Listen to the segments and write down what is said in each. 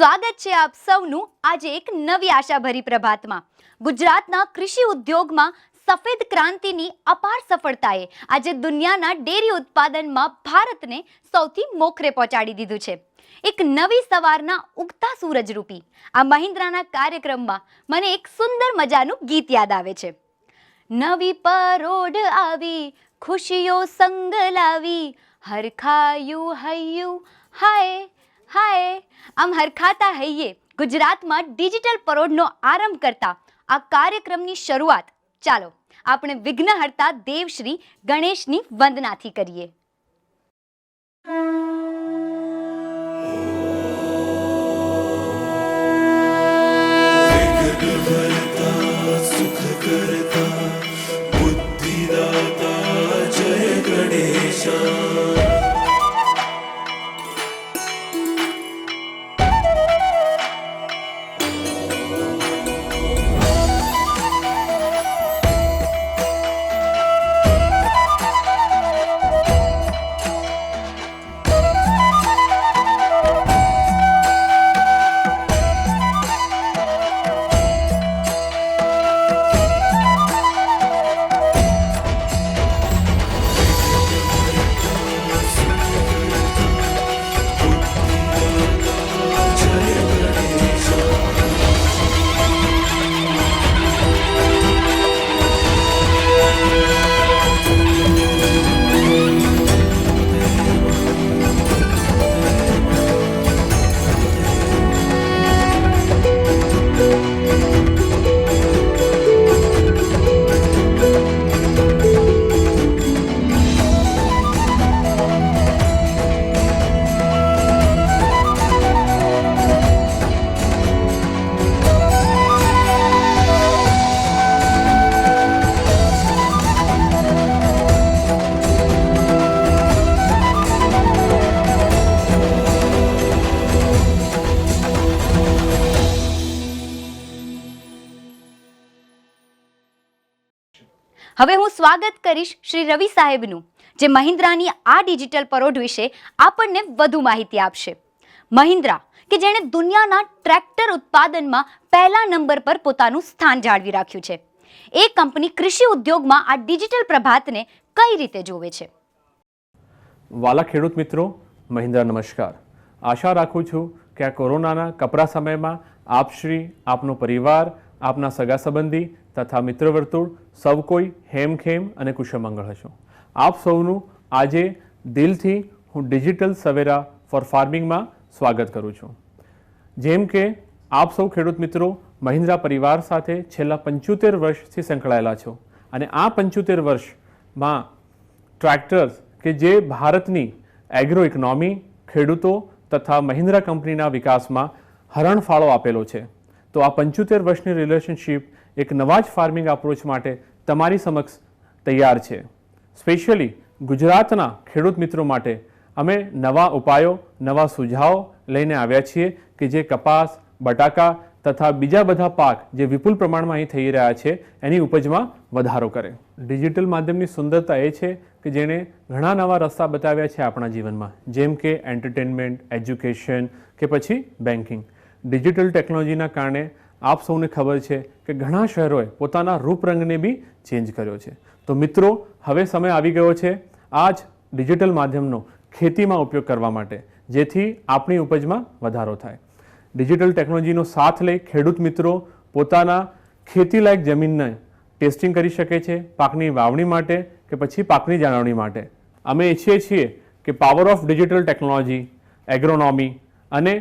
સ્વાગત છે આપ સૌનું આજે એક નવી આશાભરી પ્રભાતમાં। ગુજરાતના કૃષિ ઉદ્યોગમાં સફેદ ક્રાંતિની અપાર સફળતાએ આજે દુનિયાના ડેરી ઉત્પાદનમાં ભારતને સૌથી મોખરે પહોંચાડી દીધું છે। એક નવી સવારના ઉગતા સૂરજરૂપી આ મહિન્દ્રાના કાર્યક્રમમાં મને એક સુંદર મજાનું ગીત યાદ આવે છે। નવી પરોઢ આવી ખુશીઓ સંગ લાવી હરખાયું હૈયું હાય હાય। આમ હરખાતા હૈયે ગુજરાતમાં ડિજિટલ પરોઢનો આરંભ કરતા આ કાર્યક્રમની શરૂઆત ચાલો આપણે વિઘ્નહર્તા દેવશ્રી ગણેશની વંદનાથી કરીએ। હવે હું સ્વાગત કરીશ શ્રી રવિ સાહેબનું, જે મહિન્દ્રાની આ ડિજિટલ પરોઢ વિશે આપણને વધુ માહિતી આપશે। મહિન્દ્રા કે જેણે દુનિયાના ટ્રેક્ટર ઉત્પાદનમાં પહેલા નંબર પર પોતાનું સ્થાન જાળવી રાખ્યું છે, એ કંપની કૃષિ ઉદ્યોગમાં આ ડિજિટલ પ્રભાતને કઈ રીતે જોવે છે? વાલા ખેડૂત મિત્રો, મહિન્દ્રા નમસ્કાર। આશા રાખું છું કે આ કોરોનાના કપરા સમયમાં આપ શ્રી, આપનો પરિવાર, આપના સગા સંબંધી તથા મિત્ર વર્તુળ સૌ કોઈ હેમખેમ અને કુશળમંગળ હશો। આપ સૌનું આજે દિલથી હું ડિજિટલ સવેરા ફોર ફાર્મિંગમાં સ્વાગત કરું છું। જેમ કે આપ સૌ ખેડૂત મિત્રો મહિન્દ્રા પરિવાર સાથે છેલ્લા 75 વર્ષથી સંકળાયેલા છો અને આ 75 વર્ષમાં ટ્રેક્ટર્સ કે જે ભારતની એગ્રો ઇકોનોમી, ખેડૂતો તથા મહિન્દ્રા કંપનીના વિકાસમાં હરણફાળો આપેલો છે, તો આ 75 વર્ષની રિલેશનશિપ એક નવા જ ફાર્મિંગ અપ્રોચ માટે તમારી સમક્ષ તૈયાર છે। સ્પેશિયલી ગુજરાતના ખેડૂત મિત્રો માટે અમે નવા ઉપાયો, નવા સુઝાવ લઈને આવ્યા છીએ કે જે કપાસ, બટાકા તથા બીજા બધા પાક જે વિપુલ પ્રમાણમાં અહીં થઈ રહ્યા છે એની ઉપજમાં વધારો કરે। ડિજિટલ માધ્યમની સુંદરતા એ છે કે જેણે ઘણા નવા રસ્તા બતાવ્યા છે આપણા જીવનમાં, જેમ કે એન્ટરટેનમેન્ટ, એજ્યુકેશન કે પછી બેન્કિંગ। ડિજિટલ ટેકનોલોજીના કારણે આપ સૌને ખબર છે કે ઘણા શહેરોએ પોતાના રૂપરંગને બી ચેન્જ કર્યો છે। તો મિત્રો, હવે સમય આવી ગયો છે આ જ ડિજિટલ માધ્યમનો ખેતીમાં ઉપયોગ કરવા માટે, જેથી આપણી ઉપજમાં વધારો થાય। ડિજિટલ ટેકનોલોજીનો સાથ લઈ ખેડૂત મિત્રો પોતાના ખેતીલાયક જમીનને ટેસ્ટિંગ કરી શકે છે, પાકની વાવણી માટે કે પછી પાકની જાળવણી માટે। અમે ઈચ્છીએ છીએ કે પાવર ઓફ ડિજિટલ ટેકનોલોજી, એગ્રોનોમી અને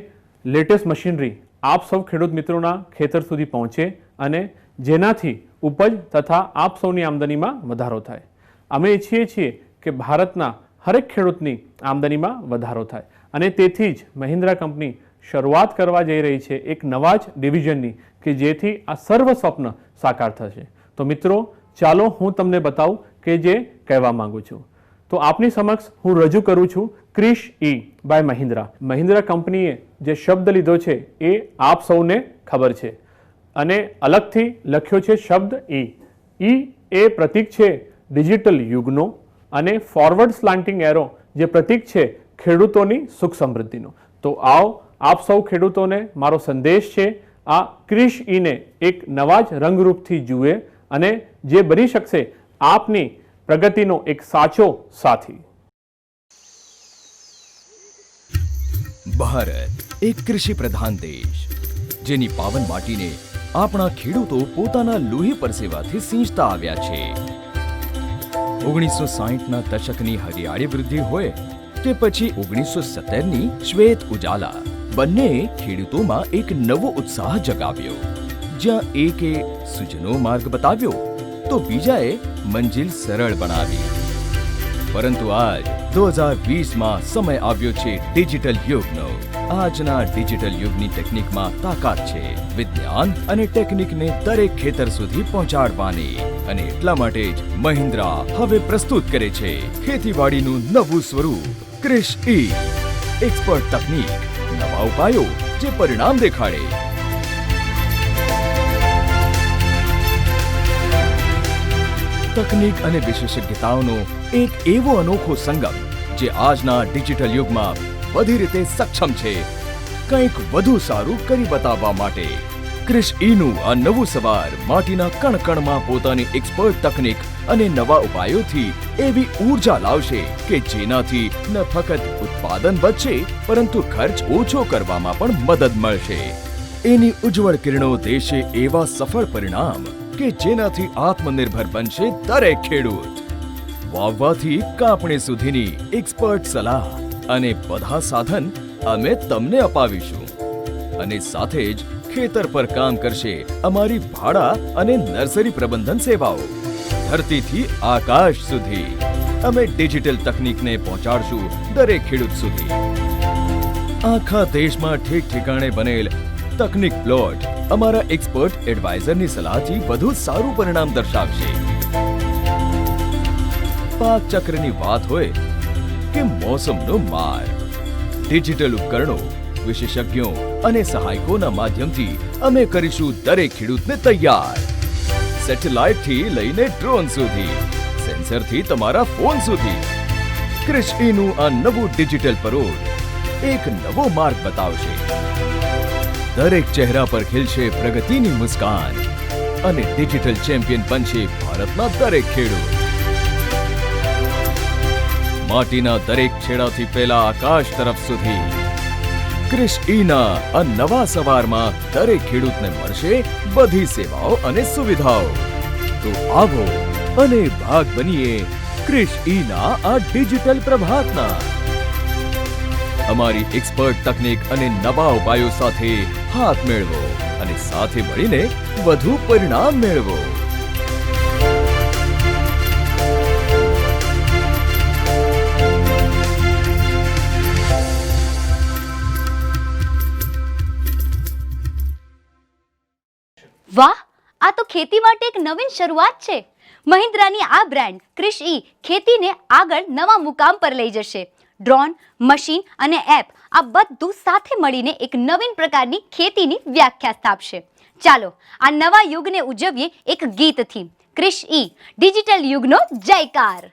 લેટેસ્ટ મશીનરી આપ સૌ ખેડૂત મિત્રોના ખેતર સુધી પહોંચે અને જેનાથી ઉપજ તથા આપ સૌની આમદનીમાં વધારો થાય। અમે ઈચ્છીએ છીએ કે ભારતના હરેક ખેડૂતની આમદનીમાં વધારો થાય અને તેથી જ મહિન્દ્રા કંપની શરૂઆત કરવા જઈ રહી છે એક નવા જ ડિવિઝનની કે જેથી આ સર્વ સ્વપ્ન સાકાર થશે। તો મિત્રો, ચાલો હું તમને બતાવું કે જે કહેવા માંગુ છું। તો આપની સમક્ષ હું રજૂ કરું છું ક્રિશ ઈ બાય મહિન્દ્રા। મહિન્દ્રા કંપનીએ જે શબ્દ લીધો છે એ આપ સૌને ખબર છે અને અલગથી લખ્યો છે શબ્દ ઈ એ પ્રતીક છે ડિજિટલ યુગનો અને ફોરવર્ડ સ્લાન્ટિંગ એરો જે પ્રતીક છે ખેડૂતોની સુખ સમૃદ્ધિનો। તો આવો આપ સૌ ખેડૂતોને મારો સંદેશ છે, આ ક્રિશ ઈને એક નવા જ રંગરૂપથી જુએ અને જે બની શકશે આપની પ્રગતિનો એક સાચો સાથી. ભારત એક કૃષિ પ્રધાન દેશ, જેની પાવન માટીને આપણા ખેડૂતો પોતાના લોહી પરસેવાથી સિંચતા આવ્યા છે. 1960ના દશકની હરિયાળી વૃદ્ધિ હોય કે પછી 1970ની શ્વેત ઉજાલા, બંને ખેડૂતોમાં એક નવો ઉત્સાહ જગાવ્યો. જ્યાં એકે સૂચનો માર્ગ બતાવ્યો તો બીજાએ મંજિલ સરળ બનાવી. પરંતુ આજ 2020માં સમય આવ્યો છે ડિજિટલ યુગનો. આજના ડિજિટલ યુગની ટેકનિકમાં તાકાત છે, વિજ્ઞાન અને ટેકનિકને દરેક ખેતર સુધી પહોંચાડવાની. અને એટલા માટે જ મહિન્દ્રા હવે પ્રસ્તુત કરે છે ખેતીવાડીનું નવું સ્વરૂપ, ક્રિશ ઈ. એક્સપર્ટ તકનીક, નવા ઉપાયો જે પરિણામ દેખાડે. તકનીક અને વિશેષજ્ઞતાઓનો એક એવો અનોખો સંગમ જે આજના ડિજિટલ યુગમાં બધી રીતે સક્ષમ છે કંઈક વધુ સારું કરી બતાવવા માટે. ક્રિશ ઈનું આ નવું સવાર માટીના કણકણમાં પોતાની એક્સપર્ટ તકનીક અને નવા ઉપાયોથી એવી ઊર્જા લાવશે કે જેનાથી ન ફક્ત ઉત્પાદન વધશે પરંતુ ખર્ચ ઓછો કરવામાં પણ મદદ મળશે. એની ઉજ્જવળ કિરણો દેશે એવા સફળ પરિણામ કે જેનાથી આત્મનિર્ભર બનશે દરેક ખેડૂત. વાવવાથી કાપણી સુધીની એક્સપર્ટ સલાહ અને બધા સાધન અમે તમને અપાવીશું. અને સાથે જ ખેતર પર કામ કરશે અમારી ભાડા અને નર્સરી પ્રબંધન સેવાઓ. ધરતીથી આકાશ સુધી અમે ડિજિટલ તકનીકને પહોંચાડશું દરેક ખેડૂત સુધી. આખા દેશમાં ઠેક ઠેકાણે બનેલ તકનીક પ્લોટ અમારા એક્સપર્ટ એડવાઇઝરની સલાહથી વધુ સારું પરિણામ દર્શાવશે. પાક ચક્રની વાત હોય કે મોસમનો માર, ડિજિટલ ઉપકરણો, વિશેષજ્ઞો અને સહાયકોના માધ્યમથી અમે કરીશું દરેક ખેડૂતને તૈયાર. સેટેલાઇટથી લઈને ડ્રોન સુધી, સેન્સરથી તમારા ફોન સુધી. ક્રિશ ઈનું આ નવું ડિજિટલ પરોળ એક નવો માર્ગ બતાવશે. દરેક ચહેરા પર ખીલશે પ્રગતિની મુસ્કાન અને ડિજિટલ ચેમ્પિયન બનશે ભારતના દરેક ખેડૂત. માટીના દરેક છેડાથી પેલા આકાશ તરફ સુધી ક્રિશ ઈના આ નવા સવારમાં દરેક ખેડૂતને મળશે બધી સેવાઓ અને સુવિધાઓ. તો આવો અને ભાગ બનીએ ક્રિશ ઈના આ ડિજિટલ પ્રભાતના. અમારી એક્સપર્ટ તકનીક અને નવા ઉપાયો સાથે હાથ મેળવો અને સાથે મળીને વધુ પરિણામ મેળવો. વાહ, આ તો ખેતી માટે એક નવીન શરૂઆત છે. મહિન્દ્રાની આ બ્રાન્ડ ક્રિશ ઈ ખેતીને આગળ નવા મુકામ પર લઈ જશે. ડ્રોન, મશીન અને એપ આ બધું સાથે મળીને એક નવીન પ્રકારની ખેતીની વ્યાખ્યા સ્થાપશે. ચાલો આ નવા યુગને ઉજવીએ એક ગીતથી. ક્રિશ ઈ, ડિજિટલ યુગનો જયકાર.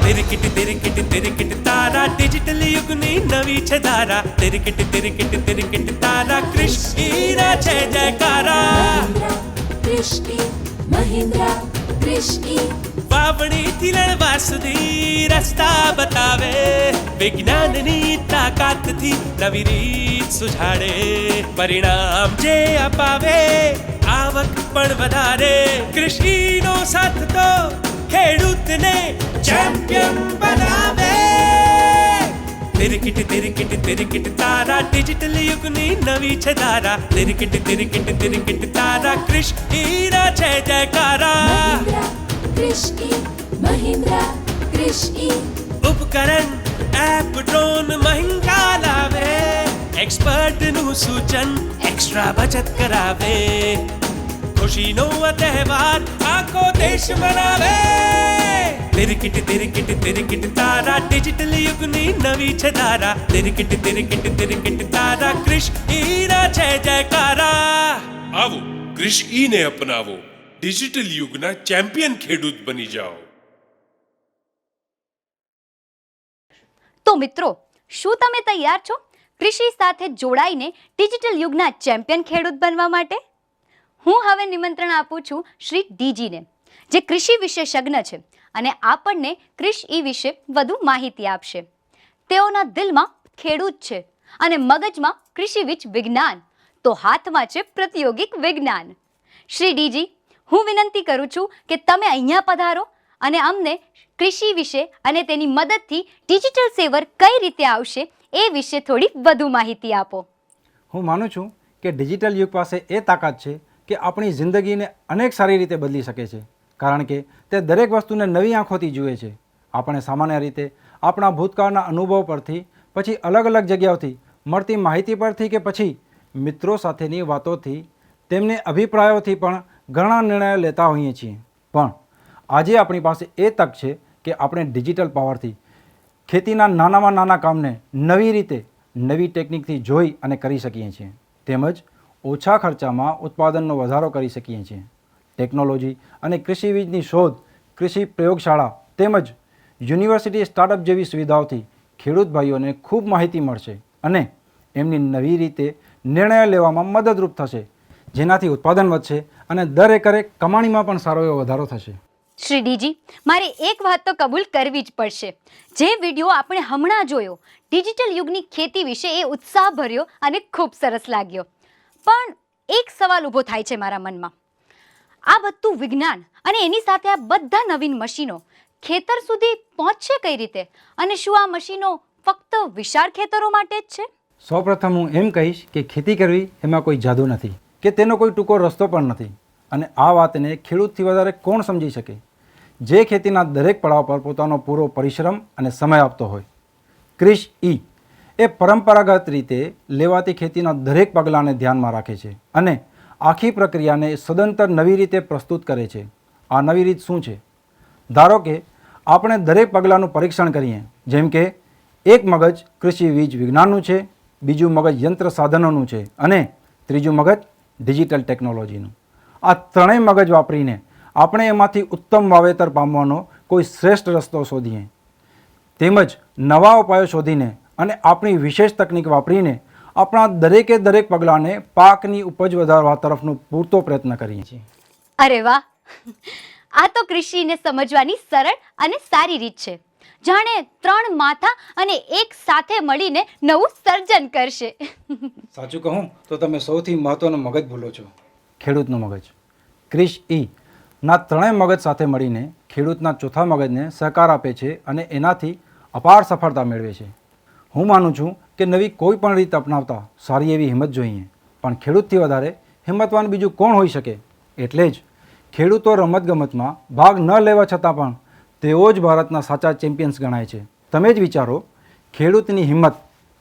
तिरकिट तारा डिजिटल युगनी नवी छे धारा. तिरकिट तारा क्रिश ईना जय जयकारा. क्रिश ઈ, મહિન્દ્રા ક્રિશ ઈ. વાવણી થી લણવા સુધી રસ્તા બતાવે. વિજ્ઞાનની તાકાતથી નવી રીત સુઝાડે. પરિણામ જે અપાવે આવક પણ વધારે. ક્રિશ ઈનો સાથ તો ખેડૂતને ચેમ્પિયન બનાવે. तिरकिट तारा डिजिटल युगनी नवी छे धारा. तिरकिट तारा क्रिश ईना जय जयकारा. ક્રિશ ઈ, મહિન્દ્રા ક્રિશ ઈ. ઉપકરણ એપ ડ્રોન મહિન્દ્રા લાવે. એક્સપર્ટ નું સૂચન એક્સ્ટ્રા બચત કરાવે. ખુશીનો આ તહેવાર આખો દેશ મનાવે. तिरकिट तारा डिजिटल युगनी नवी छे धारा. तिरकिट तारा क्रिश ईना जय जयकारा. આવો ક્રિશ ઈને અપનાવો. ડિજિટલ યુગના ચેમ્પિયન ખેડૂત બની જાઓ. તો મિત્રો, શું તમે તૈયાર છો કૃષિ સાથે જોડાઈને ડિજિટલ યુગના ચેમ્પિયન ખેડૂત બનવા માટે? હું હવે નિમંત્રણ આપું છું શ્રી ડીજીને, જે કૃષિ વિશેષજ્ઞ છે અને આપણને કૃષિ વિશે વધુ માહિતી આપશે. તેઓના દિલમાં ખેડૂત છે અને મગજમાં કૃષિવિદ વિજ્ઞાન, તો હાથમાં છે પ્રાયોગિક વિજ્ઞાન. શ્રી ડીજી, હું વિનંતી કરું છું કે તમે અહીંયા પધારો અને અમને કૃષિ વિશે અને તેની મદદથી ડિજિટલ સેવર કઈ રીતે આવશે એ વિશે થોડી વધુ માહિતી આપો. હું માનું છું કે ડિજિટલ યુગ પાસે એ તાકાત છે કે આપણી જિંદગીને અનેક સારી રીતે બદલી શકે છે, કારણ કે તે દરેક વસ્તુને નવી આંખોથી જુએ છે. આપણે સામાન્ય રીતે આપણા ભૂતકાળના અનુભવ પરથી, પછી અલગ અલગ જગ્યાઓથી મળતી માહિતી પરથી કે પછી મિત્રો સાથેની વાતોથી, તેમની અભિપ્રાયોથી પણ ઘણા નિર્ણયો લેતા હોઈએ છીએ. પણ આજે આપણી પાસે એ તક છે કે આપણે ડિજિટલ પાવરથી ખેતીના નાનામાં નાના કામને નવી રીતે, નવી ટેકનિકથી જોઈ અને કરી શકીએ છીએ. તેમજ ઓછા ખર્ચામાં ઉત્પાદનનો વધારો કરી શકીએ છીએ. ટેકનોલોજી અને કૃષિવિદની શોધ, કૃષિ પ્રયોગશાળા તેમજ યુનિવર્સિટી સ્ટાર્ટઅપ જેવી સુવિધાઓથી ખેડૂત ભાઈઓને ખૂબ માહિતી મળશે અને એમની નવી રીતે નિર્ણયો લેવામાં મદદરૂપ થશે, જેનાથી ઉત્પાદન વધશે અને દર એકરે કમાણીમાં પણ સારો એવો વધારો થશે. શ્રી ડીજી, મારે એક વાત તો કબૂલ કરવી જ પડશે. જે વિડીયો આપણે હમણાં જોયો ડિજિટલ યુગની ખેતી વિશે, એ ઉત્સાહભર્યો અને ખૂબ સરસ લાગ્યો. પણ એક સવાલ ઊભો થાય છે મારા મનમાં. આ બધું વિજ્ઞાન અને એની સાથે આ બધા નવીન મશીનો ખેતર સુધી પહોંચશે કઈ રીતે? અને શું આ મશીનો ફક્ત વિશાળ ખેતરો માટે જ છે? સૌપ્રથમ હું એમ કહીશ કે ખેતી કરવી એમાં કોઈ જાદુ નથી કે તેનો કોઈ ટૂંકો રસ્તો પણ નથી. અને આ વાતને ખેડૂતથી વધારે કોણ સમજી શકે, જે ખેતીના દરેક પડાવ પર પોતાનો પૂરો પરિશ્રમ અને સમય આપતો હોય. કૃષિ એ પરંપરાગત રીતે લેવાતી ખેતીના દરેક પગલાંને ધ્યાનમાં રાખે છે અને આખી પ્રક્રિયાને સદંતર નવી રીતે પ્રસ્તુત કરે છે. આ નવી રીત શું છે? ધારો કે આપણે દરેક પગલાંનું પરીક્ષણ કરીએ. જેમ કે એક મગજ કૃષિવિદ વિજ્ઞાનનું છે, બીજું મગજ યંત્ર સાધનોનું છે અને ત્રીજું મગજ ડિજિટલ ટેકનોલોજીનું. આ ત્રણેય મગજ વાપરીને આપણે એમાંથી ઉત્તમ વાવેતર પામવાનો કોઈ શ્રેષ્ઠ રસ્તો શોધીએ, તેમજ નવા ઉપાયો શોધીને અને આપણી વિશેષ તકનિક વાપરીને આપણા દરેકે દરેક પગલાંને પાકની ઉપજ વધારવા તરફનો પૂરતો પ્રયત્ન કરીએ છીએ. અરે વાહ! આ તો કૃષિને સમજવાની સરળ અને સારી રીત છે. જાણે ત્રણ માથા અને એક સાથે મળીને નવું સર્જન કરશે. સાચું કહું તો તમે સૌથી મહત્વનું મગજ ભૂલો છો, ખેડૂતનું મગજ. કૃષિ ના ત્રણેય મગજ સાથે મળીને ખેડૂતના ચોથા મગજને સહકાર આપે છે અને એનાથી અપાર સફળતા મેળવે છે. હું માનું છું કે નવી કોઈ પણ રીત અપનાવતા સારી એવી હિંમત જોઈએ, પણ ખેડૂતથી વધારે હિંમતવાન બીજું કોણ હોઈ શકે? એટલે જ ખેડૂતો રમતગમતમાં ભાગ ન લેવા છતાં પણ તેઓ જ ભારતના સાચા ચેમ્પિયન્સ ગણાય છે. તમે જ વિચારો, ખેડૂતની હિંમત,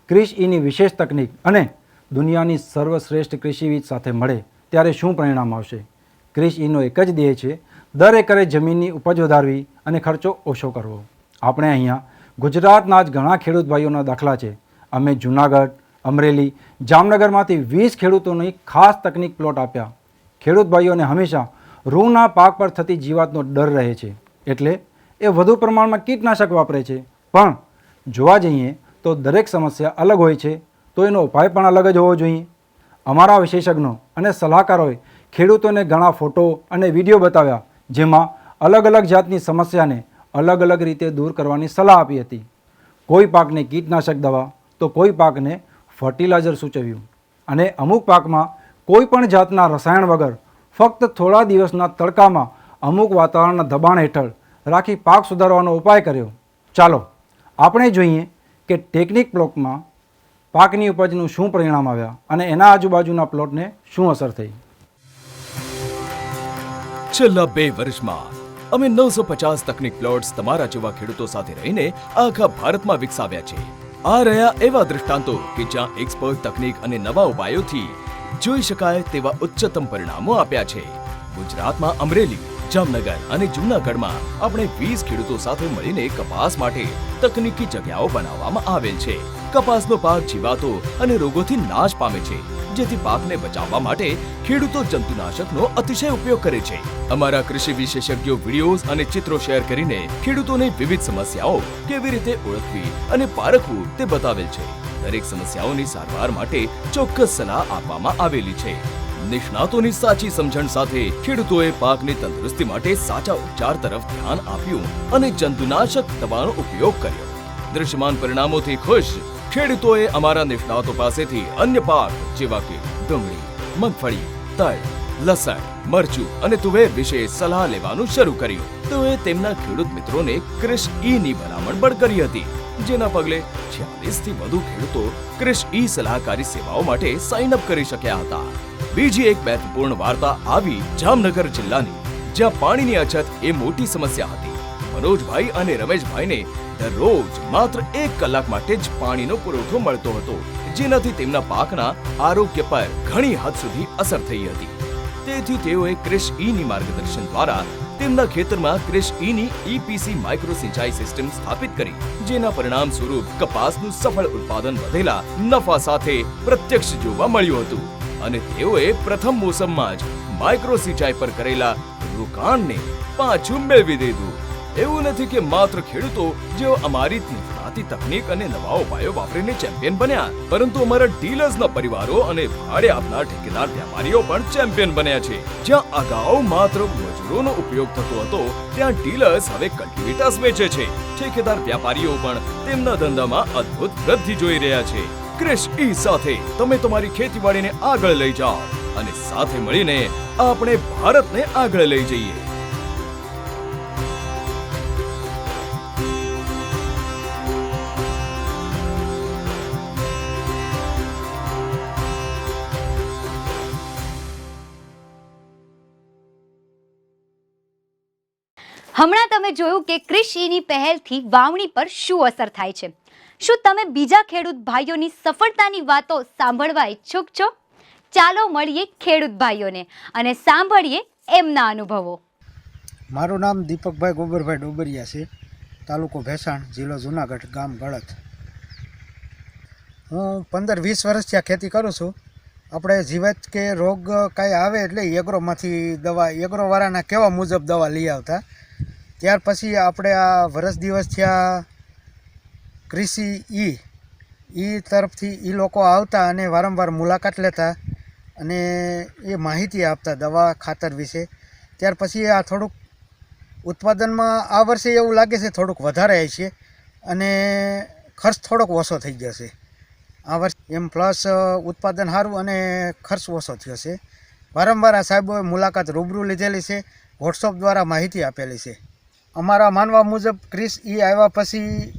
કૃષિની વિશેષ તકનિક અને દુનિયાની સર્વશ્રેષ્ઠ કૃષિવિદ સાથે મળે ત્યારે શું પરિણામ આવશે? કૃષિનો એક જ ધ્યેય છે, દર એકરે જમીનની ઉપજ વધારવી અને ખર્ચો ઓછો કરવો. આપણે અહીંયા ગુજરાતના જ ઘણા ખેડૂત ભાઈઓના દાખલા છે. અમે જૂનાગઢ, અમરેલી, જામનગરમાંથી 20 ખેડૂતોની ખાસ તકનિક પ્લોટ આપ્યા. ખેડૂત ભાઈઓને હંમેશા રૂના પાક પર થતી જીવાતનો ડર રહે છે, એટલે એ વધુ પ્રમાણમાં કીટનાશક વાપરે છે. પણ જોવા જઈએ તો દરેક સમસ્યા અલગ હોય છે, તો એનો ઉપાય પણ અલગ જ હોવો જોઈએ. અમારા વિશેષજ્ઞો અને સલાહકારોએ ખેડૂતોને ઘણા ફોટો અને વિડીયો બતાવ્યા, જેમાં અલગ અલગ જાતની સમસ્યાને અલગ અલગ રીતે દૂર કરવાની સલાહ આપી હતી. કોઈ પાકને કીટનાશક દવા તો કોઈ પાકને ફર્ટિલાઇઝર સૂચવ્યું અને અમુક પાકમાં કોઈ પણ જાતના રસાયણ વગર ફક્ત થોડા દિવસના તડકામાં અમુક વાતાવરણના દબાણ હેઠળ રાખી પાક સુધારવાનો ઉપાય કર્યો. ચાલો આપણે જોઈએ કે ટેકનિક પ્લોટમાં પાકની ઉપજનું શું પરિણામ આવ્યા અને એના આજુબાજુના પ્લોટને શું અસર થઈ. છેલ્લા 2 વર્ષમાં અમે 950 તકનિક પ્લોટ્સ તમારા જેવા ખેડૂતો સાથે રહીને આખા ભારતમાં વિકસાવ્યા છે. આ રહ્યા એવા દ્રષ્ટાંતો કે જ્યાં એક્સપર્ટ તકનિક અને નવા ઉપાયોથી જોઈ શકાય તેવા ઉચ્ચતમ પરિણામો આપ્યા છે. ગુજરાતમાં અમરેલી, જામનગર અને જૂનાગઢમાં આપણે 20 ખેડૂતો સાથે મળીને કપાસ માટે તકનીકી જગ્યાઓ બનાવવામાં આવેલ છે. કપાસનો પાક જીવાતો અને રોગોથી નાશ પામે છે. જેથી પાકને બચાવવા માટે ખેડૂતો જંતુનાશકનો અતિશય ઉપયોગ કરે છે. અમારા કૃષિ વિશેષજ્ઞો વિડીયોઝ અને ચિત્રો શેર કરીને ખેડૂતોને વિવિધ સમસ્યાઓ કેવી રીતે ઓળખવી અને પારખવું તે બતાવેલ છે. દરેક સમસ્યાઓની સારવાર માટે ચોક્કસ સલાહ આપવામાં આવેલી છે. નિષ્ણાતોની સાચી સમજણ સાથે ખેડૂતોએ પાકની તંદુરસ્તી માટે સાચા ઉપચાર તરફ ધ્યાન આપ્યું અને જંતુનાશક દવાનો ઉપયોગ કર્યો. દૃશ્યમાન પરિણામોથી ખુશ ખેડૂતોએ અમારા નિષ્ણાતો પાસેથી અન્ય પાક જેવા કે ડુંગળી, મગફળી, તલ, લસણ, મરચું અને તુવેર વિશે સલાહ લેવાનું શરૂ કર્યું. તેઓએ તેમના ખેડૂત મિત્રોને ક્રિશ ઈ ભલામણ પણ કરી હતી, જેના પગલે 46 થી વધુ ખેડૂતો ક્રિશ ઈ સલાહકારી સેવાઓ માટે સાઇન અપ કરી શક્યા હતા. બીજી એક મહત્વપૂર્ણ વાર્તા આવી જામનગર જિલ્લાની, જ્યાં પાણીની અછત એ મોટી સમસ્યા હતી. મનોજભાઈ અને રમેશભાઈને દરરોજ માત્ર 1 કલાક માટે જ પાણીનો પુરવઠો મળતો હતો, જેનાથી તેમના પાકના આરોગ્ય પર ઘણી હદ સુધી અસર થઈ હતી. તેથી તેઓએ ક્રિશ ઈ માર્ગદર્શન દ્વારા તેમના ખેતરમાં ક્રિશ ઈ ઈપીસી માઇક્રો સિંચાઈ સિસ્ટમ સ્થાપિત કરી, જેના પરિણામ સ્વરૂપ કપાસનું સફળ ઉત્પાદન વધેલા નફા સાથે પ્રત્યક્ષ જોવા મળ્યું હતું. અને તેઓએ પ્રથમ મોસમમાં જ માઇક્રો સિંચાઈ પર કરેલા રોકાણને પાછું મેળવી દીધું. એવું નથી કે માત્ર ખેડૂતો જેઓ અમારી નિષ્ણાતી તકનીક અને નવા ઉપાયો વાપરીને ચેમ્પિયન બન્યા, પરંતુ અમારા ડીલર્સના પરિવારો અને ભાડે આપનાર ઠેકેદાર વ્યાપારીઓ પણ ચેમ્પિયન બન્યા છે. જ્યાં અગાઉ માત્ર મજૂરોનો ઉપયોગ થતો હતો, ત્યાં ડીલર્સ હવે કલ્ટિવેટર્સ વેચે છે. ઠેકેદાર વ્યાપારીઓ પણ તેમના ધંધામાં અદ્ભુત વૃદ્ધિ જોઈ રહ્યા છે. ક્રિશ ઈ સાથે તમે તમારી ખેતીવાડીને આગળ લઈ જાઓ અને સાથે મળીને આપણે ભારતને આગળ લઈ જઈએ. હમણાં તમે જોયું કે ક્રિશ ઈની પહેલથી વાવણી પર શું અસર થાય છે. શું તમે બીજા ખેડૂત ભાઈઓની સફળતાની વાતો સાંભળવા ઈચ્છુક છો? ચાલો મળીએ ખેડૂત ભાઈઓને અને સાંભળીએ એમના અનુભવો. મારું નામ દીપકભાઈ ગોબરભાઈ ડોબરિયા છે, તાલુકો ભેસાણ, જિલ્લો જુનાગઢ, ગામ ગળત. હું 15-20 વર્ષથી આ ખેતી કરું છું. આપણે જીવાત કે રોગ કાંઈ આવે એટલે એગ્રોમાંથી દવા, એગ્રોવાળાના કહેવા મુજબ દવા લઈ આવતા. ત્યાર પછી આપણે આ વર્ષ દિવસ થયા કૃષિ ઈ તરફથી એ લોકો આવતા અને વારંવાર મુલાકાત લેતા અને એ માહિતી આપતા દવા ખાતર વિશે. ત્યાર પછી આ થોડુંક ઉત્પાદનમાં આ વર્ષે એવું લાગે છે થોડુંક વધારે આવી છે અને ખર્ચ થોડોક ઓછો થઈ ગયો છે આ વર્ષે. એમ પ્લસ ઉત્પાદન સારું અને ખર્ચ ઓછો થયો છે. વારંવાર આ સાહેબોએ મુલાકાત રૂબરૂ લીધેલી છે, વોટ્સઅપ દ્વારા માહિતી આપેલી છે. અમારા માનવા મુજબ ક્રિશ ઈ આવ્યા પછી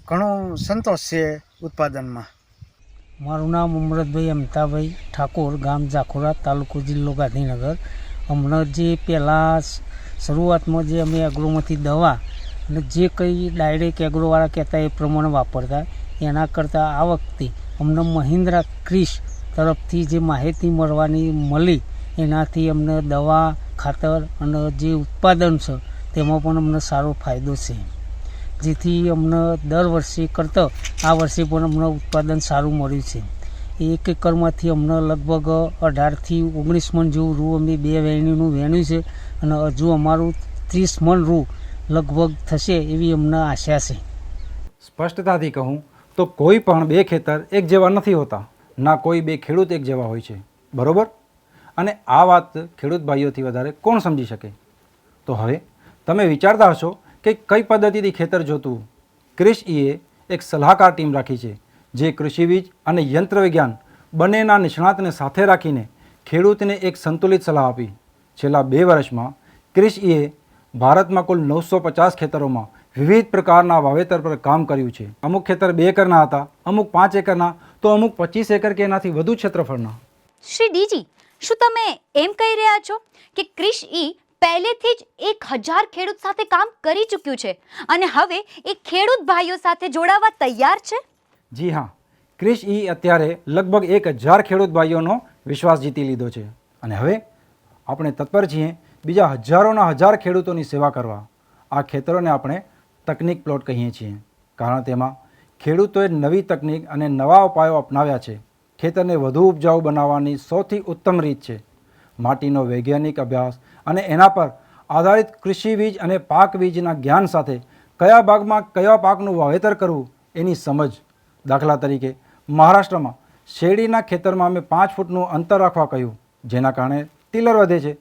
ઘણું સંતોષ છે ઉત્પાદનમાં. મારું નામ અમરતભાઈ અમતાભાઈ ઠાકોર, ગામ જાખોરા, તાલુકો જિલ્લો ગાંધીનગર. હમણાં જે પહેલાં શરૂઆતમાં જે અમે એગ્રોમાંથી દવા અને જે કંઈ ડાયરેક્ટ એગ્રોવાળા કહેતા એ પ્રમાણે વાપરતા, એના કરતાં આ વખતે અમને મહિન્દ્રા ક્રિશ તરફથી જે માહિતી મળી એનાથી અમને દવા, ખાતર અને જે ઉત્પાદન છે તેમાં પણ અમને સારો ફાયદો છે, જેથી અમને દર વર્ષે કરતાં આ વર્ષે પણ અમને ઉત્પાદન સારું મળ્યું છે. 1 એકરમાંથી અમને લગભગ 18 થી 19 મણ જેવું રૂ અમે 2 વેણીનું વેણ્યું છે અને હજુ અમારું 30 મણ રૂ લગભગ થશે એવી અમને આશા છે. સ્પષ્ટતાથી કહું તો કોઈ પણ 2 ખેતર એક જેવા નથી હોતા, ના કોઈ 2 ખેડૂત એક જેવા હોય છે, બરોબર? અને આ વાત ખેડૂત ભાઈઓથી વધારે કોણ સમજી શકે? તો હવે તમે વિચારતા હશો કે કઈ પદ્ધતિથી ખેતર જોતું. ક્રિશ ઈએ એક સલાહકાર ટીમ રાખી છે, જે કૃષિવિદ અને યંત્ર વિજ્ઞાન બંનેના નિષ્ણાતને સાથે રાખીને ખેડૂતને એક સંતુલિત સલાહ આપી. છેલ્લા 2 વર્ષમાં ક્રિશ ઈએ ભારતમાં કુલ 950 ખેતરોમાં વિવિધ પ્રકારના વાવેતર પર કામ કર્યું છે. અમુક ખેતર 2 એકરના હતા, અમુક 5 એકરના, તો અમુક 25 એકર કે એનાથી વધુ ક્ષેત્રફળના. શ્રી ડીજી, શું તમે એમ કહી રહ્યા છો કે ક્રિશ ઈ પહેલેથી જ 1000 ખેડૂત સાથે કામ કરી ચૂક્યું છે અને હવે એ ખેડૂત ભાઈઓ સાથે જોડાવા તૈયાર છે? જી હા, ક્રિશ ઈ અત્યારે લગભગ 1000 ખેડૂત ભાઈઓનો વિશ્વાસ જીતી લીધો છે અને હવે આપણે તત્પર છીએ બીજા હજારોના હજાર ખેડૂતોની સેવા કરવા. આ ખેતરોને આપણે તકનિક પ્લોટ કહીએ છીએ, કારણ તેમાં ખેડૂતોએ નવી તકનિક અને નવા ઉપાયો અપનાવ્યા છે ખેતરને વધુ ઉપજાઉ બનાવવાની સૌથી ઉત્તમ રીત છે. માટીનો વૈજ્ઞાનિક અભ્યાસ અને એના પર આધારિત કૃષિ બીજ અને પાક બીજના જ્ઞાન સાથે કયા ભાગમાં કયા પાકનું વાવેતર કરવું એની સમજ. દાખલા તરીકે મહારાષ્ટ્રમાં શેરડીના ખેતરમાં અમે 5 ફૂટનું અંતર રાખવા કહ્યું, જેના કારણે ટીલર વધે છે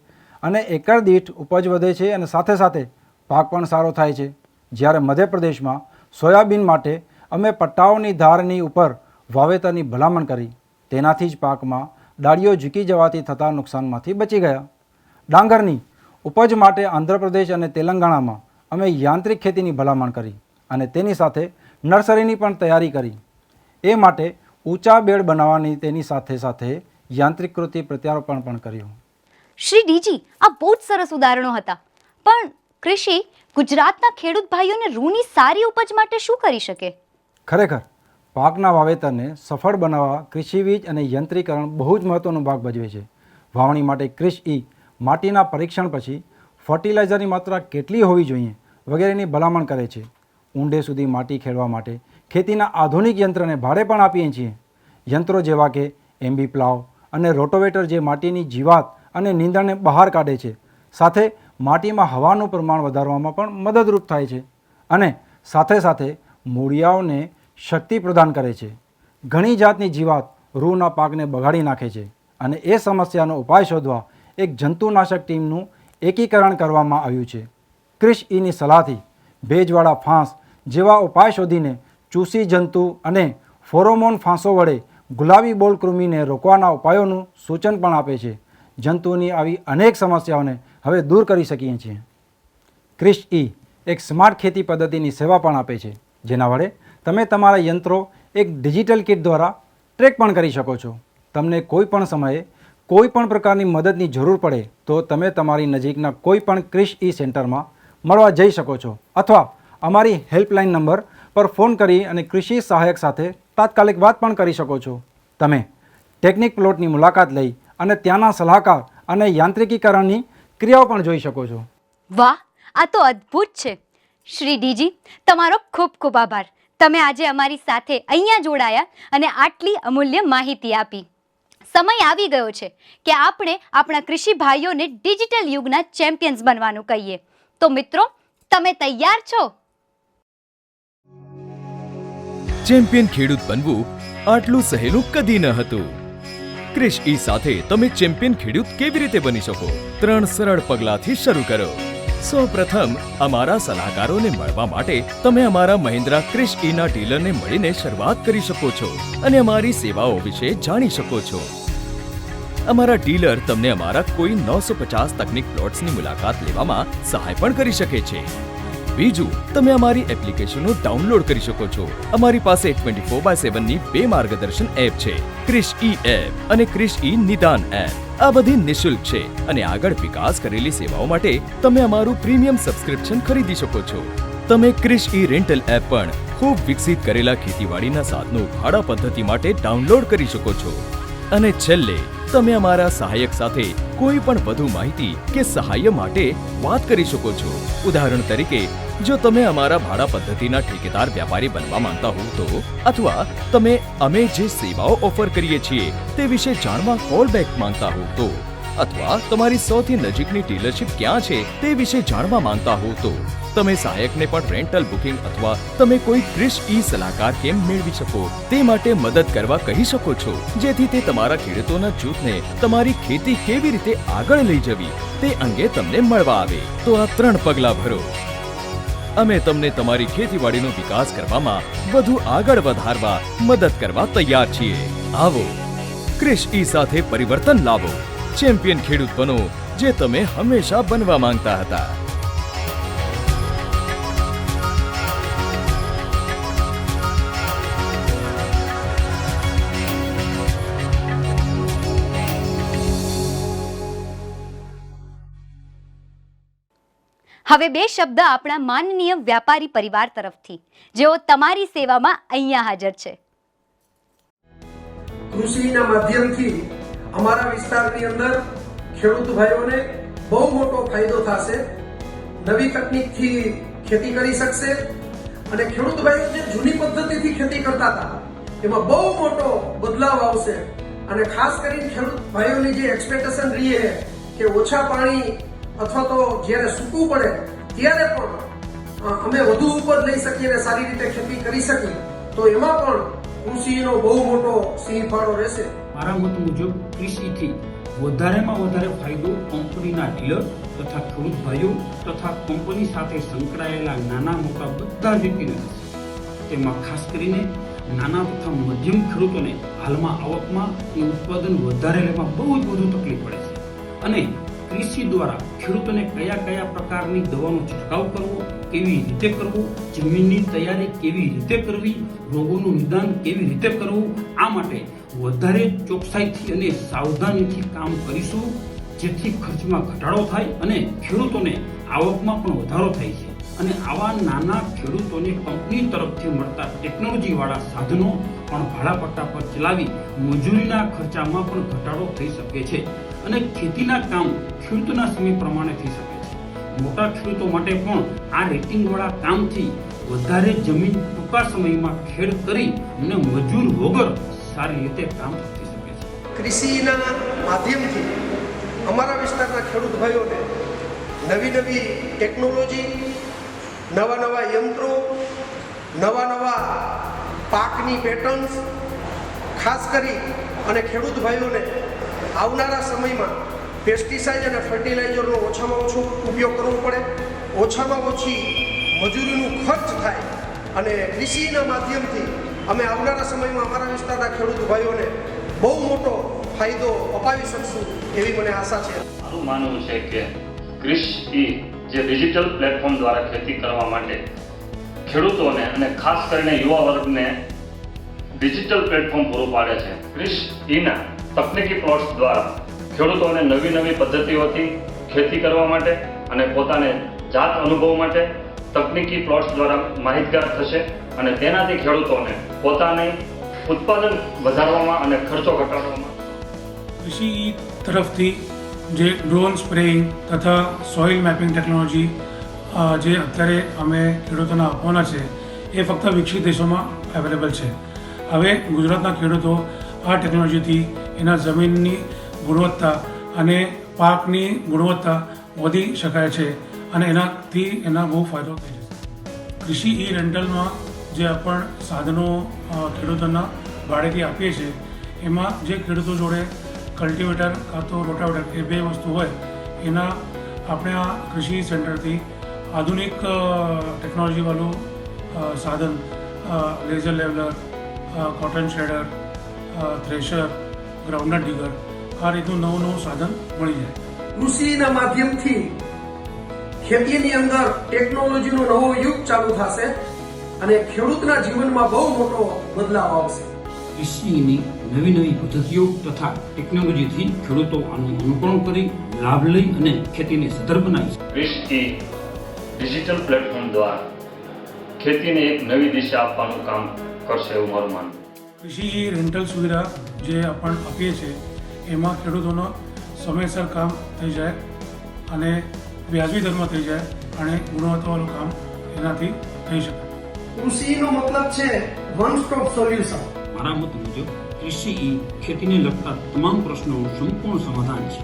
અને એકર દીઠ ઉપજ વધે છે અને સાથે સાથે પાક પણ સારો થાય છે. જ્યારે મધ્યપ્રદેશમાં સોયાબીન માટે અમે પટ્ટાઓની ધારની ઉપર વાવેતરની ભલામણ કરી. તેનાથી જ પાકમાં ડાળીઓ ઝૂકી જવાથી થતા નુકસાનમાંથી બચી ગયા. ડાંગરની ઉપજ માટે આંધ્રપ્રદેશ અને તેલંગાણામાં અમે યાંત્રિક ખેતીની ભલામણ કરી અને તેની સાથે નર્સરીની પણ તૈયારી કરી. એ માટે ઊંચા બેડ બનાવવાની તેની સાથે સાથે યાંત્રિક કૃતિ પ્રત્યારોપણ પણ કર્યું. શ્રી ડીજી, આ બહુ જ સરસ ઉદાહરણો હતા. પણ કૃષિ ગુજરાતના ખેડૂત ભાઈઓને રૂની સારી ઉપજ માટે શું કરી શકે? ખરેખર પાકના વાવેતરને સફળ બનાવવા કૃષિ બીજ અને યંત્રીકરણ બહુ જ મહત્ત્વનો ભાગ ભજવે છે. વાવણી માટે ક્રિશ ઈ માટીના પરીક્ષણ પછી ફર્ટિલાઇઝરની માત્રા કેટલી હોવી જોઈએ વગેરેની ભલામણ કરે છે. ઊંડે સુધી માટી ખેડવા માટે ખેતીના આધુનિક યંત્રને ભાડે પણ આપીએ છીએ. યંત્રો જેવા કે એમ્બી પ્લાવ અને રોટોવેટર જે માટીની જીવાત અને નીંદણને બહાર કાઢે છે, સાથે માટીમાં હવાનું પ્રમાણ વધારવામાં પણ મદદરૂપ થાય છે અને સાથે સાથે મૂળિયાઓને શક્તિ પ્રદાન કરે છે. ઘણી જાતની જીવાત રૂના પાકને બગાડી નાખે છે અને એ સમસ્યાનો ઉપાય શોધવા એક જંતુનાશક ટીમનું એકીકરણ કરવામાં આવ્યું છે. ક્રિશ ઈની સલાહથી ભેજવાળા ફાંસ જેવા ઉપાય શોધીને ચૂસી જંતુ અને ફોરોમોન ફાંસો વડે ગુલાબી બોલ કૃમિને રોકવાના ઉપાયોનું સૂચન પણ આપે છે. જંતુની આવી અનેક સમસ્યાઓને હવે દૂર કરી શકીએ છીએ. ક્રિશ ઈ એક સ્માર્ટ ખેતી પદ્ધતિની સેવા પણ આપે છે, જેના વડે તમે તમારા યંત્રો એક ડિજિટલ કિટ દ્વારા ટ્રેક પણ કરી શકો છો. તમને કોઈ પણ સમયે કોઈ પણ પ્રકારની મદદની જરૂર પડે તો તમે તમારી નજીકના કોઈ પણ ક્રિશ ઈ સેન્ટરમાં મળવા જઈ શકો છો અથવા અમારી હેલ્પલાઇન નંબર પર ફોન કરી અને કૃષિ સહાયક સાથે તાત્કાલિક વાત પણ કરી શકો છો. તમે ટેકનિક પ્લોટની મુલાકાત લઈ અને ત્યાંના સલાહકાર અને યાંત્રિકીકરણની ક્રિયાઓ પણ જોઈ શકો છો. વાહ, આ તો અદ્ભુત છે. શ્રી ડીજી, તમારો ખૂબ ખૂબ આભાર. તમે આજે અમારી સાથે અહીંયા જોડાયા અને આટલી અમૂલ્ય માહિતી આપી. સમય આવી ગયો છે કે આપણે આપણા કૃષિ ભાઈઓને ડિજિટલ યુગના ચેમ્પિયન્સ બનવાનું કહીએ. તો મિત્રો, તમે તૈયાર છો? ચેમ્પિયન ખેડૂત બનવું આટલું સહેલું કદી ન હતું. ક્રિશ ઈ સાથે તમે ચેમ્પિયન ખેડૂત કેવી રીતે બની શકો? 3 સરળ પગલાંથી શરૂ કરો. સૌપ્રથમ અમારા સલાહકારોને મળવા માટે તમે અમારા મહિન્દ્રા ક્રિશ ઈના ડીલરને મળીને શરૂઆત કરી શકો છો અને અમારી સેવાઓ વિશે જાણી શકો છો. અમારા ડીલર તમને અમારા કોઈ 950 તકનીક પ્લોટ્સની મુલાકાત લેવામાં સહાય પણ કરી શકે છે. બીજું, તમે અમારી એપ્લિકેશનો ડાઉનલોડ કરી શકો છો. અમારી પાસે 24/7 ની 2 માર્ગદર્શન એપ છે, ક્રિશ ઈ એપ અને ક્રિશ ઈ નિદાન એપ. આ બધી નિઃશુલ્ક છે અને આગળ વિકાસ કરેલી સેવાઓ માટે તમે અમારું પ્રીમિયમ સબસ્ક્રિપ્શન ખરીદી શકો છો. તમે ક્રિશ ઈ રેન્ટલ એપ પણ ખૂબ વિકસિત કરેલા ખેતીવાડીના સાધનો ભાડા પદ્ધતિ માટે ડાઉનલોડ કરી શકો છો. અને છેલ્લે, તમે અમારા સહાયક સાથે કોઈ પણ વધુ માહિતી કે સહાય માટે વાત કરી શકો છો. ઉદાહરણ તરીકે, જો તમે અમારા ભાડા પદ્ધતિના ઠેકેદાર વ્યાપારી બનવા માંગતા હો તો, અથવા તમે અમે જે સેવાઓ ઓફર કરીએ છીએ તે વિશે જાણવા કોલ બેક માંગતા હો તો, અથવા તમારી સૌથી નજીકની ડીલરશીપ ક્યાં છે તે વિશે જાણવા માંગતા હો તો, તમે સહાયકને પણ રેન્ટલ બુકિંગ અથવા તમે કોઈ ક્રિશ ઈ સલાહકાર કેમ મેળવી શકો તે માટે મદદ કરવા કહી શકો છો, જેથી તે તમારા ખેડૂતોના જૂથને તમારી ખેતી કેવી રીતે આગળ લઈ જવી તે અંગે તમને મળવા આવે. તો આ 3 પગલાં ભરો. અમે તમને તમારી ખેતીવાડીનો વિકાસ કરવામાં વધુ આગળ વધારવા મદદ કરવા તૈયાર છીએ. આવો, ક્રિશ ઈ સાથે પરિવર્તન લાવો. ચેમ્પિયન ખેડૂત બનો જે તમે હંમેશા બનવા માંગતા હતા. હવે 2 શબ્દ આપણા માનનીય વ્યાપારી પરિવાર તરફથી, જેઓ તમારી સેવામાં અહીંયા હાજર છે. કૃષિના માધ્યમથી અમારા વિસ્તારની અંદર ખેડૂત ભાઈઓને બહુ મોટો ફાયદો થશે. નવી તકનીકથી ખેતી કરી શકશે અને ખેડૂત ભાઈઓ જે જૂની પદ્ધતિથી ખેતી કરતા હતા એમાં બહુ મોટો બદલાવ આવશે અને ખાસ કરીને ખેડૂત ભાઈઓની જે એક્સપેક્ટેશન રહી છે કે ઓછા પાણી અથવા તો જ્યારે સૂકવું પડે ત્યારે પણ અમે વધુ ઉપજ લઈ શકીએ અને સારી રીતે ખેતી કરી શકીએ, તો એમાં પણ કૃષિનો બહુ મોટો સિંહ ફાળો રહેશે. મારા મત મુજબ કૃષિથી વધારેમાં વધારે ફાયદો કંપનીના ડીલર તથા ખેડૂત ભાઈઓ તથા કંપની સાથે સંકળાયેલા નાના મોટા બધા વ્યક્તિને થશે. તેમાં ખાસ કરીને નાના તથા મધ્યમ ખેડૂતોને હાલમાં આવકમાં અને ઉત્પાદન વધારે લેવામાં બહુ જ વધુ તકલીફ પડે છે. અને કૃષિ દ્વારા ખેડૂતોને કયા કયા પ્રકારની દવાનો છંટકાવ કરવો, કેવી રીતે કરવો, જમીનની તૈયારી કેવી રીતે કરવી, રોગોનું નિદાન કેવી રીતે કરવું, આ માટે વધારે ચોકસાઈથી અને સાવધાનીથી કામ કરીશું, જેથી ખર્ચમાં ઘટાડો થાય અને ખેડૂતોને આવકમાં પણ વધારો થાય છે. અને આવા નાના ખેડૂતોને કંપની તરફથી મળતા ટેકનોલોજીવાળા સાધનો પણ ભાડા પટ્ટા પર ચલાવી મજૂરીના ખર્ચામાં પણ ઘટાડો થઈ શકે છે અને ખેતીના કામ ખેડૂતના સમય પ્રમાણે થઈ શકે છે. મોટા ખેડૂતો માટે પણ આ રેટિંગવાળા કામથી વધારે જમીન ટૂંકા સમયમાં ખેડ કરી અને મજૂર વગર સારી રીતે કામ થઈ શકે છે. કૃષિના માધ્યમથી અમારા વિસ્તારના ખેડૂત ભાઈઓને નવી નવી ટેકનોલોજી, નવા નવા યંત્રો, નવા નવા પાકની પેટર્ન્સ, ખાસ કરી અને ખેડૂત ભાઈઓને આવનારા સમયમાં પેસ્ટિસાઇડ અને ફર્ટિલાઇઝરનો ઓછામાં ઓછો ઉપયોગ કરવો પડે, ઓછામાં ઓછી મજૂરીનું ખર્ચ થાય અને કૃષિના માધ્યમથી અમે આવનારા સમયમાં અમારા વિસ્તારના ખેડૂત ભાઈઓને બહુ મોટો ફાયદો અપાવી શકશું એવી મને આશા છે. મારું માનવું છે કે કૃષિ જે ડિજિટલ પ્લેટફોર્મ દ્વારા ખેતી કરવા માટે ખેડૂતોને અને ખાસ કરીને યુવા વર્ગને ડિજિટલ પ્લેટફોર્મ પૂરું પાડે છે. કૃષિના તકનીકી પ્લોટ્સ દ્વારા ખેડૂતોને નવી નવી પદ્ધતિઓથી ખેતી કરવા માટે અને પોતાને જાત અનુભવ માટે તકનીકી પ્લોટ્સ દ્વારા માહિતગાર થશે અને તેનાથી ખેડૂતોને પોતાની ઉત્પાદન વધારવામાં અને ખર્ચો ઘટાડવામાં. કૃષિ તરફથી જે ડ્રોન સ્પ્રેઇંગ તથા સોઇલ મેપિંગ ટેકનોલોજી જે અત્યારે અમે ખેડૂતોને આપવાના છે એ ફક્ત વિકસિત દેશોમાં અવેલેબલ છે. હવે ગુજરાતના ખેડૂતો આ ટેકનોલોજીથી એના જમીનની ગુણવત્તા અને પાકની ગુણવત્તા વધી શકાય છે અને એનાથી એના બહુ ફાયદો થઈ જશે. કૃષિ ઈ રેન્ટલમાં જે આપણ સાધનો ખેડૂતોના ભાડેથી આપીએ છીએ એમાં જે ખેડૂતો જોડે કલ્ટિવેટર કાં તો રોટાવેટર એ બે વસ્તુ હોય એના આપણે આ કૃષિ સેન્ટરથી આધુનિક ટેકનોલોજીવાળું સાધન laser leveller, cotton shredder, thresher, groundnut digger આ રીતનું નવું સાધન મળી જાય. કૃષિના માધ્યમથી ખેતીની અંદર ટેકનોલોજીનો નવો યુગ ચાલુ થશે અને ખેડૂતના જીવનમાં બહુ મોટો બદલાવ આવશે. કૃષિની નવી નવી પદ્ધતિઓ તથા ટેકનોલોજીથી ખેડૂતો આનું અનુકરણ કરી લાભ લઈ અને ખેતીને સધર બનાવી છે. કૃષિ ડિજિટલ પ્લેટફોર્મ દ્વારા ખેતીને એક નવી દિશા આપવાનું કામ કરશે એવું મારું માનવું. કૃષિ રેન્ટલ સુવિધા જે આપણે આપીએ છીએ એમાં ખેડૂતોનો સમયસર કામ થઈ જાય અને વ્યાજબી દરમાં થઈ જાય અને ગુણવત્તાવાળું કામ એનાથી થઈ શકે. કૃષિનો મતલબ છે વન સ્ટોપ સોલ્યુશન. મારા મત મુજબ કૃષિ ખેતીને લગતા તમામ પ્રશ્નોનું સંપૂર્ણ સમાધાન છે.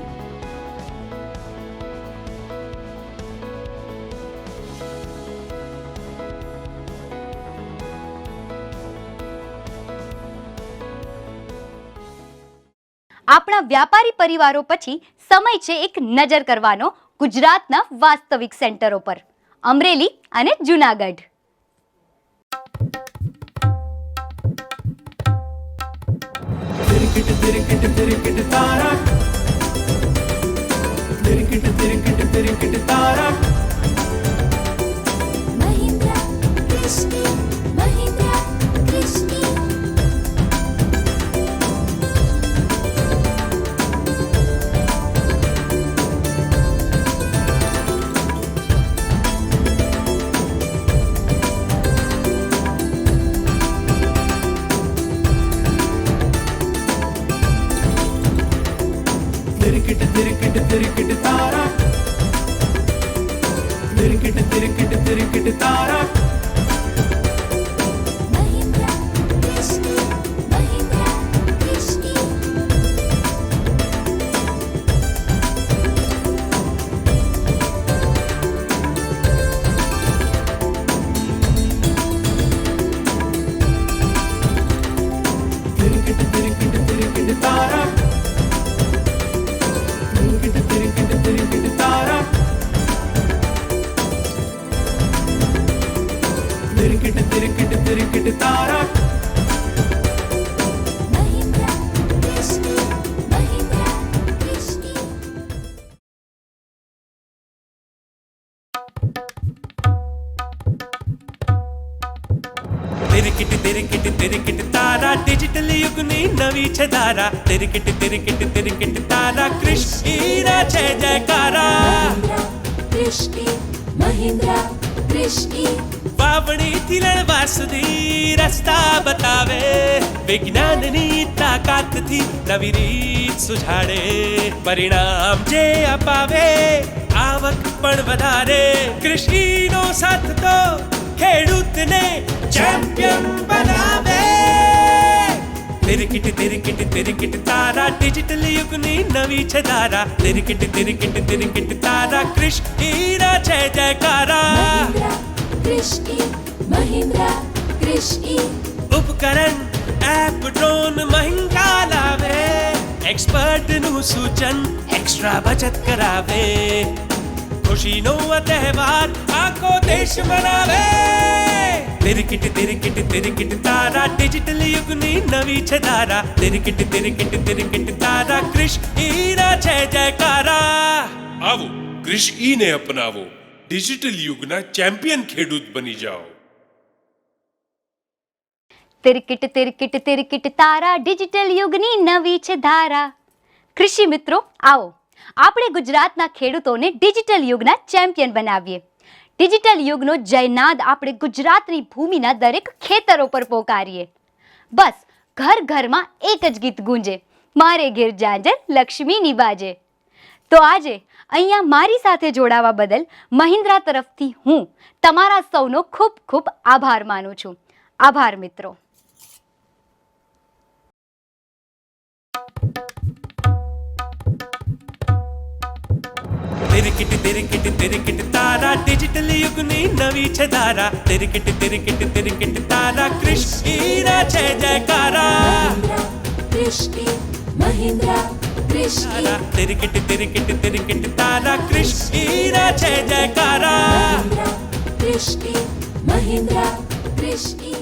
આપણા વ્યાપારી પરિવારો પછી સમય છે એક નજર કરવાનો ગુજરાતના વાસ્તવિક સેન્ટરો પર, અમરેલી અને Junagadh. Mahindra, Krishni, Mahindra, Krishni. Mahindra, Krishni, तिरकिट तारा महिंद्रा कृष्णि महिंद्रा कृष्णि तिरकिट तारा डिजिटल युगनी नवी छे धारा तिरकिट तारा कृष्ण हीरा छे जयकारा कृष्णि महिंद्रा कृष्णि વાવણી થી લણવા સુધી રસ્તા બતાવે વિજ્ઞાનની તાકાતથી નવી રીત સુઝાડે પરિણામ જે અપાવે આવક પણ વધારે કૃષિનો સાથ તો ખેડૂતને ચેમ્પિયન બનાવે तिरकिट तारा डिजिटल युगनी नवी छे धारा तिरकिट तारा कृष्ण हीरा छे जयकारा कृष्णि महिंद्रा कृष्णि उपकरण ऐप ड्रोन महंगा लावे एक्सपर्ट નું સૂચન એક્સ્ટ્રા બચત કરાવે ખુશીનો આ તહેવાર આખો દેશ મનાવે तिरकिट तारा डिजिटल युगनी नवी छे धारा तिरकिट तारा कृष्ण हीरा छे जयकारा આવો કૃષિ ઈને અપનાવો ડિજિટલ યુગના ચેમ્પિયન ખેડૂત બની જાઓ તિરકિટ તારા ડિજિટલ યુગની નવી છે ધારા. કૃષિ મિત્રો આવો આપણે ગુજરાતના ખેડૂતોને ડિજિટલ યુગના ચેમ્પિયન બનાવીએ. ડિજિટલ યુગનો જયનાદ આપણે ગુજરાતની ભૂમિના દરેક ખેતરો પર પોકારીએ. બસ ઘર ઘરમાં એક જ ગીત ગુંજે, મારે ઘેર જાજર લક્ષ્મીની બાજે. તો આજે અહીંયા મારી સાથે જોડાવા બદલ મહિન્દ્રા તરફથી હું તમારા સૌનો ખૂબ ખૂબ આભાર માનું છું. આભાર મિત્રો. तिरकिट तारा डिजिटल युगनी नवी छे धारा तिरकिट तारा कृष्ण हीरा छे जयकारा कृष्णि महिंद्रा कृष्णि तिरकिट तारा कृष्ण हीरा छे जयकारा कृष्णि महिंद्रा कृष्णि